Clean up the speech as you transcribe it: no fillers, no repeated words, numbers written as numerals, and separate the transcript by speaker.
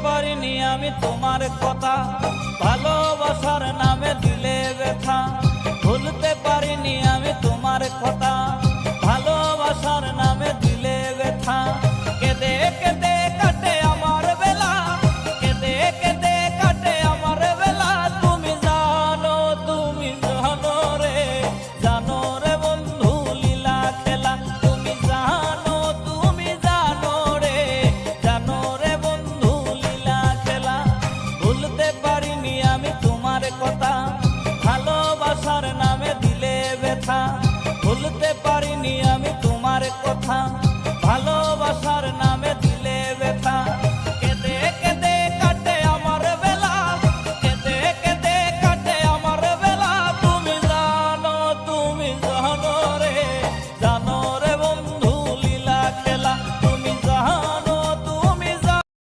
Speaker 1: পারিনি আমি তোমার কথা, ভালোবাসার নামে দিলে ব্যথা। ভুলতে পারিনি আমি তোমার কথা, ভালোবাসার নামে দিলে ব্যথা। কেঁদে